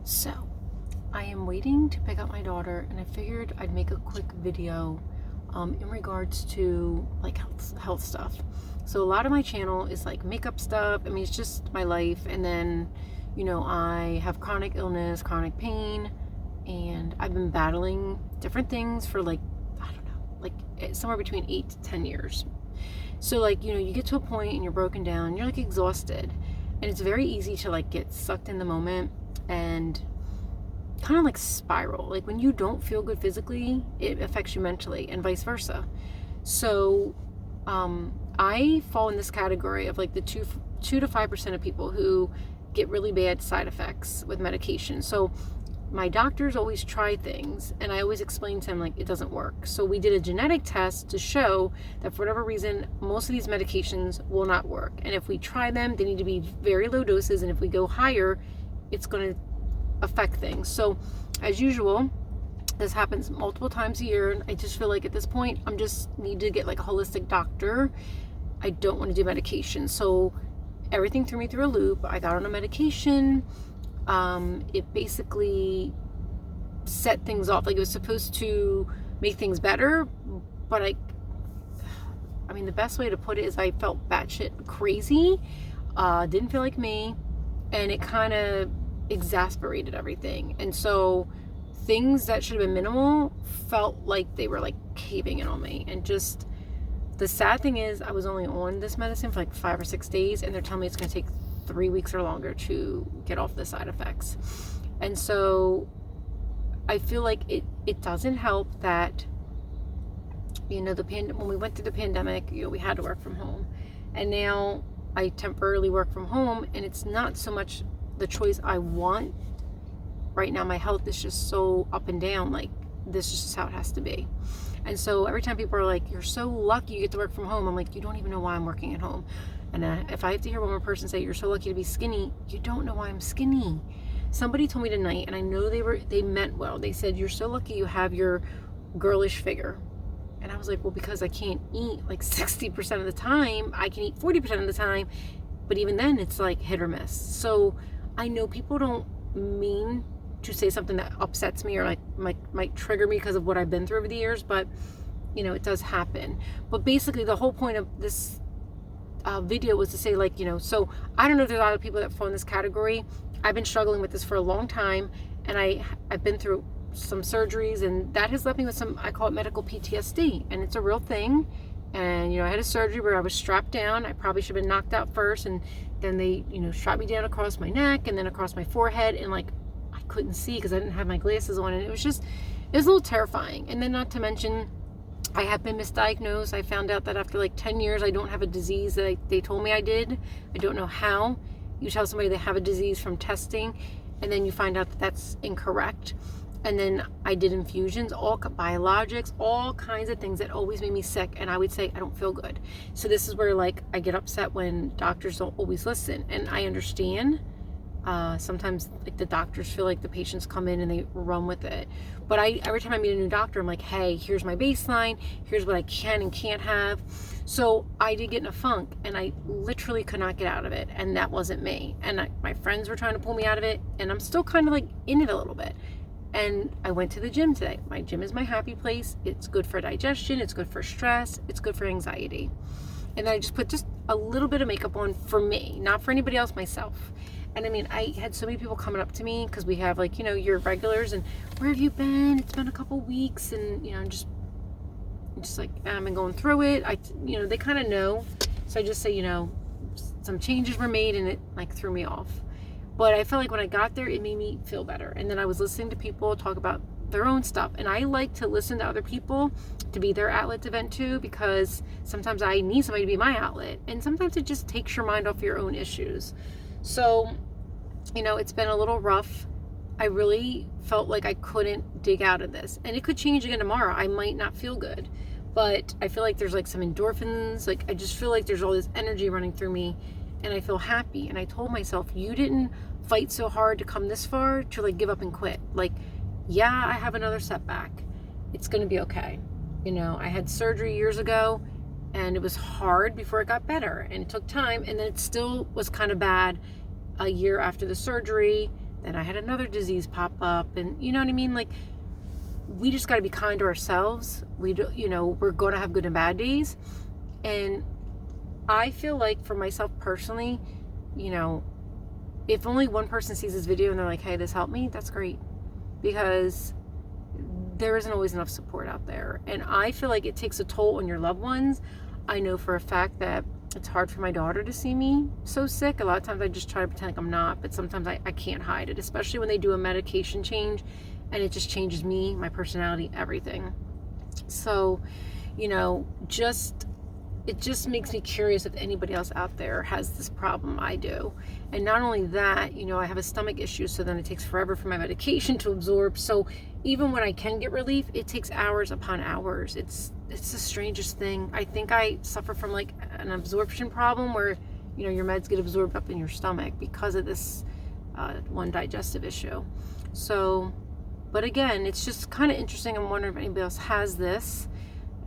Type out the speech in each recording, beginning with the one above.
So, I am waiting to pick up my daughter, and I figured I'd make a quick video in regards to like health stuff. So, a lot of my channel is like makeup stuff. I mean, it's just my life, and then I have chronic illness, chronic pain, and I've been battling different things for like, I don't know, like somewhere between 8 to 10 years. So, like, you get to a point and you're broken down, you're like exhausted, and it's very easy to like get sucked in the moment and kind of like spiral. Like when you don't feel good physically, it affects you mentally, and vice versa. So I fall in this category of like the 2 to 5% of people who get really bad side effects with medication. So my doctors always try things, and I always explain to them like it doesn't work. So we did a genetic test to show that for whatever reason, most of these medications will not work. And if we try them, they need to be very low doses, and if we go higher, it's going to affect things. So as usual, this happens multiple times a year, and I just feel like at this point I'm just need to get like a holistic doctor. I don't want to do medication. So everything threw me through a loop. I got on a medication. It basically set things off. Like it was supposed to make things better, but I mean the best way to put it is I felt batshit crazy. Didn't feel like me, and it kind of exasperated everything. And so things that should have been minimal felt like they were like caving in on me. And just the sad thing is I was only on this medicine for like 5 or 6 days, and they're telling me it's going to take 3 weeks or longer to get off the side effects. And so I feel like it doesn't help that when we went through the pandemic, we had to work from home, and now I temporarily work from home, and it's not so much the choice I want. Right now my health is just so up and down. Like this is just how it has to be. And so every time people are like, you're so lucky you get to work from home, I'm like, you don't even know why I'm working at home. And if I have to hear one more person say you're so lucky to be skinny, you don't know why I'm skinny. Somebody told me tonight, and I know they meant well. They said, you're so lucky you have your girlish figure. And I was like, well, because I can't eat like 60% of the time. I can eat 40% of the time, but even then it's like hit or miss. So I know people don't mean to say something that upsets me or like might trigger me because of what I've been through over the years, but it does happen. But basically the whole point of this video was to say, like, so I don't know if there's a lot of people that fall in this category. I've been struggling with this for a long time, and I've been through some surgeries, and that has left me with some, I call it medical PTSD, and it's a real thing. And I had a surgery where I was strapped down. I probably should have been knocked out first, and then they strapped me down across my neck and then across my forehead, and like I couldn't see because I didn't have my glasses on, and it was a little terrifying. And then not to mention, I have been misdiagnosed. I found out that after like 10 years I don't have a disease that they told me I did. I don't know how. You tell somebody they have a disease from testing, and then you find out that that's incorrect. And then I did infusions, all biologics, all kinds of things that always made me sick. And I would say, I don't feel good. So this is where like I get upset when doctors don't always listen. And I understand. Sometimes like the doctors feel like the patients come in and they run with it. But every time I meet a new doctor, I'm like, hey, here's my baseline. Here's what I can and can't have. So I did get in a funk, and I literally could not get out of it. And that wasn't me. And my friends were trying to pull me out of it. And I'm still kind of like in it a little bit. And I went to the gym today. My gym is my happy place. It's good for digestion. It's good for stress. It's good for anxiety. And then I just put just a little bit of makeup on for me, not for anybody else, myself. And I mean, I had so many people coming up to me because we have like, your regulars, and where have you been? It's been a couple weeks, and just like, I've been going through it. They kind of know. So I just say, some changes were made, and it like threw me off. But I felt like when I got there, it made me feel better. And then I was listening to people talk about their own stuff. And I like to listen to other people to be their outlet to vent to, because sometimes I need somebody to be my outlet. And sometimes it just takes your mind off your own issues. So, it's been a little rough. I really felt like I couldn't dig out of this. And it could change again tomorrow. I might not feel good. But I feel like there's like some endorphins. Like I just feel like there's all this energy running through me. And I feel happy. And I told myself, you didn't fight so hard to come this far to like give up and quit. Like, yeah, I have another setback. It's going to be okay. I had surgery years ago, and it was hard before it got better, and it took time, and then it still was kind of bad a year after the surgery. Then I had another disease pop up, and you know what I mean? Like, we just got to be kind to ourselves. We do, you know, we're going to have good and bad days. And I feel like for myself personally, you know, if only one person sees this video and they're like, hey, this helped me, that's great. Because there isn't always enough support out there. And I feel like it takes a toll on your loved ones. I know for a fact that it's hard for my daughter to see me so sick. A lot of times I just try to pretend like I'm not, but sometimes I can't hide it, especially when they do a medication change and it just changes me, my personality, everything. So, you know, it just makes me curious if anybody else out there has this problem I do. And not only that, you know, I have a stomach issue, so then it takes forever for my medication to absorb. So even when I can get relief, it takes hours upon hours. It's the strangest thing. I think I suffer from like an absorption problem where, you know, your meds get absorbed up in your stomach because of this one digestive issue. So, but again, it's just kind of interesting. I'm wondering if anybody else has this.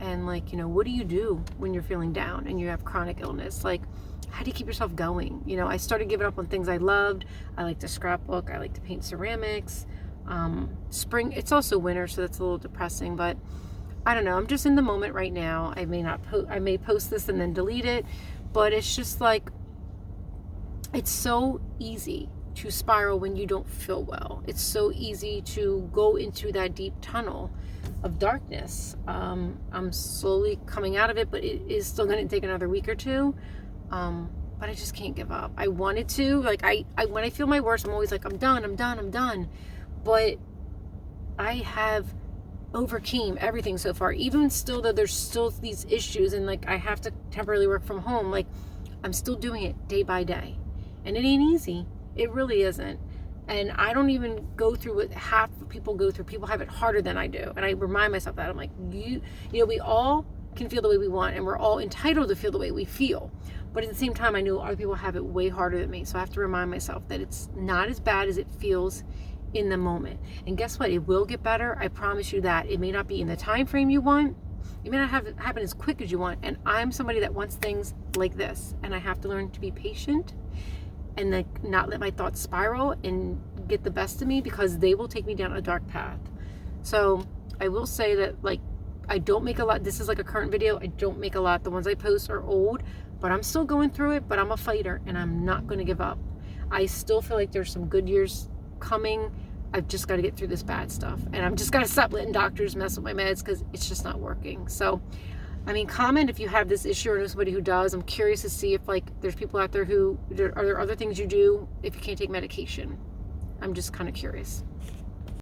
And like, you know, what do you do when you're feeling down and you have chronic illness? Like, how do you keep yourself going? You know, I started giving up on things I loved. I like to scrapbook. I like to paint ceramics. Spring, it's also winter, so that's a little depressing, but I don't know. I'm just in the moment right now. I may post this and then delete it, but it's just like, it's so easy to spiral when you don't feel well. It's so easy to go into that deep tunnel of darkness. I'm slowly coming out of it, but it is still going to take another week or two. But I just can't give up. I wanted to, like, I when I feel my worst, I'm always like, I'm done. But I have overcame everything so far. Even still, though, there's still these issues, and like I have to temporarily work from home. Like, I'm still doing it day by day, and it ain't easy. It really isn't. And I don't even go through what half of people go through. People have it harder than I do. And I remind myself that. I'm like, you know, we all can feel the way we want, and we're all entitled to feel the way we feel. But at the same time, I know other people have it way harder than me. So I have to remind myself that it's not as bad as it feels in the moment. And guess what? It will get better. I promise you that. It may not be in the time frame you want. It may not happen as quick as you want. And I'm somebody that wants things like this. And I have to learn to be patient and like not let my thoughts spiral and get the best of me, because they will take me down a dark path. So I will say that, like, I don't make a lot. This is like a current video. I don't make a lot. The ones I post are old, but I'm still going through it. But I'm a fighter, and I'm not going to give up. I still feel like there's some good years coming. I've just got to get through this bad stuff, and I'm just got to stop letting doctors mess with my meds, because it's just not working. So, I mean, comment if you have this issue or know somebody who does. I'm curious to see if, like, there's people out there who, are there other things you do if you can't take medication? I'm just kind of curious.